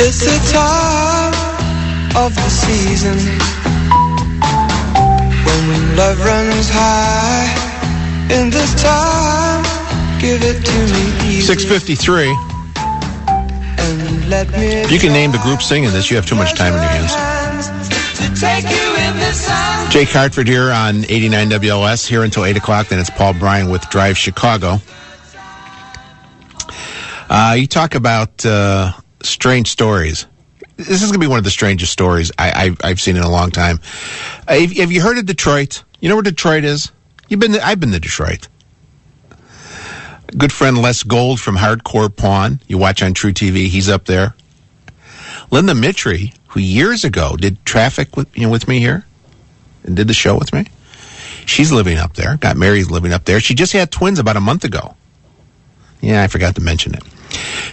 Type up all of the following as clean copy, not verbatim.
It's the time of the season when love runs high. In this time, give it to me easy. 6:53. And let me If you can name the group singing this, you have too much time in your hands. to take you in the sun. Jake Hartford here on 89 WLS, here until 8 o'clock. Then it's Paul Bryan with Drive Chicago. You talk about strange stories. This is going to be one of the strangest stories I've seen in a long time. Have you heard of Detroit? You know where Detroit is? I've been to Detroit. Good friend Les Gold from Hardcore Pawn. You watch on True TV. He's up there. Linda Mitri, who years ago did traffic with me here and did the show with me. She's living up there. Got married living up there. She just had twins about a month ago. Yeah, I forgot to mention it.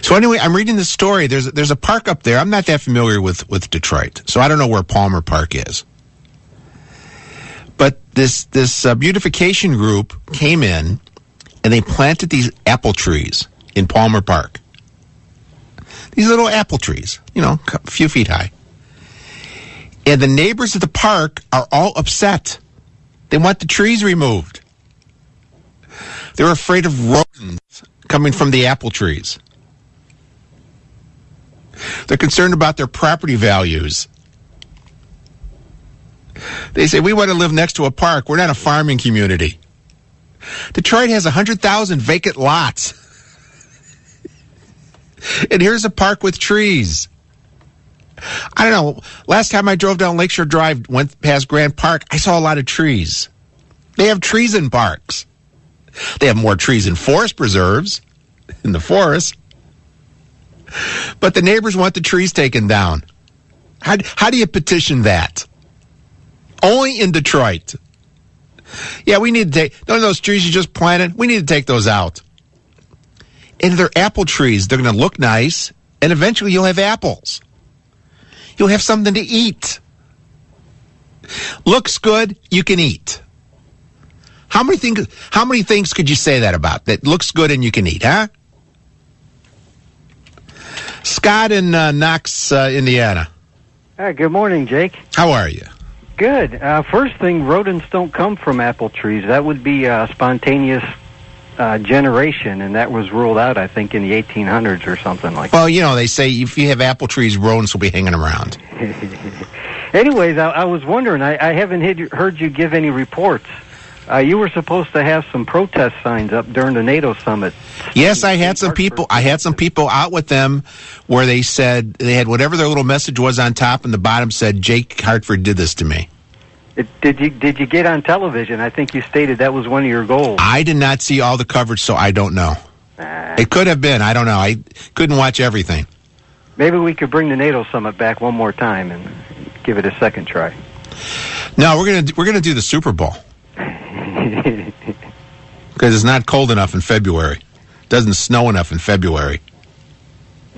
So anyway, I'm reading this story. There's a park up there. I'm not that familiar with Detroit, so I don't know where Palmer Park is. But this beautification group came in, and they planted these apple trees in Palmer Park. These little apple trees, a few feet high. And the neighbors of the park are all upset. They want the trees removed. They're afraid of rodents coming from the apple trees. They're concerned about their property values. They say, we want to live next to a park. We're not a farming community. Detroit has 100,000 vacant lots. And here's a park with trees. I don't know. Last time I drove down Lakeshore Drive, went past Grand Park, I saw a lot of trees. They have trees in parks. They have more trees in forest preserves, in the forest. But the neighbors want the trees taken down. How do you petition that? Only in Detroit. Yeah, we need to take those trees you just planted. We need to take those out. And they're apple trees. They're going to look nice, and eventually you'll have apples. You'll have something to eat. Looks good, you can eat. How many things could you say that about? That looks good and you can eat, huh? Scott in Knox, Indiana. Good morning, Jake. How are you? Good. First thing, rodents don't come from apple trees. That would be spontaneous generation, and that was ruled out, I think, in the 1800s or something like that. Well, they say if you have apple trees, rodents will be hanging around. Anyways, I was wondering, I haven't heard you give any reports. You were supposed to have some protest signs up during the NATO summit. Yes, I had some people out with them where they said they had whatever their little message was on top, and the bottom said, Jake Hartford did this to me. Did you get on television? I think you stated that was one of your goals. I did not see all the coverage, so I don't know. It could have been. I don't know. I couldn't watch everything. Maybe we could bring the NATO summit back one more time and give it a second try. No, we're gonna do the Super Bowl. Because it's not cold enough in February. It doesn't snow enough in February.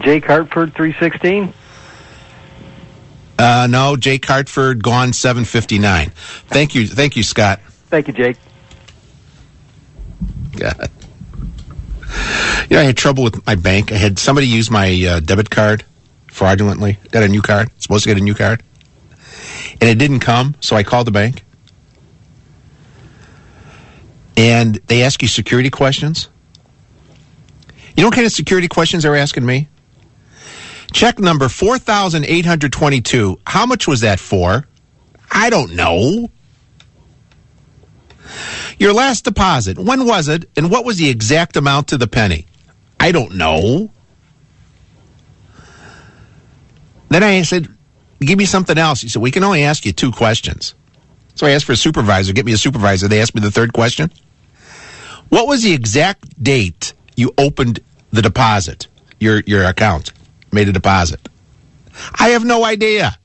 Jake Hartford, 316? No, Jake Hartford, gone 7:59. Thank you, Scott. Thank you, Jake. God. I had trouble with my bank. I had somebody use my debit card fraudulently. Got a new card. Supposed to get a new card. And it didn't come, so I called the bank. And they ask you security questions. You know what kind of security questions they're asking me? Check number 4,822. How much was that for? I don't know. Your last deposit, when was it, and what was the exact amount to the penny? I don't know. Then I said, give me something else. He said, we can only ask you 2 questions. So I asked for a supervisor. Get me a supervisor. They asked me the 3rd question. What was the exact date you opened the deposit, your account, made a deposit? I have no idea.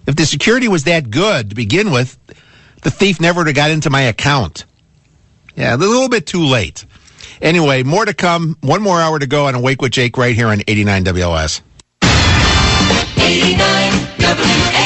If the security was that good to begin with, the thief never would have got into my account. Yeah, a little bit too late. Anyway, more to come. 1 more hour to go on Awake with Jake right here on 89 WLS. 89 WLS.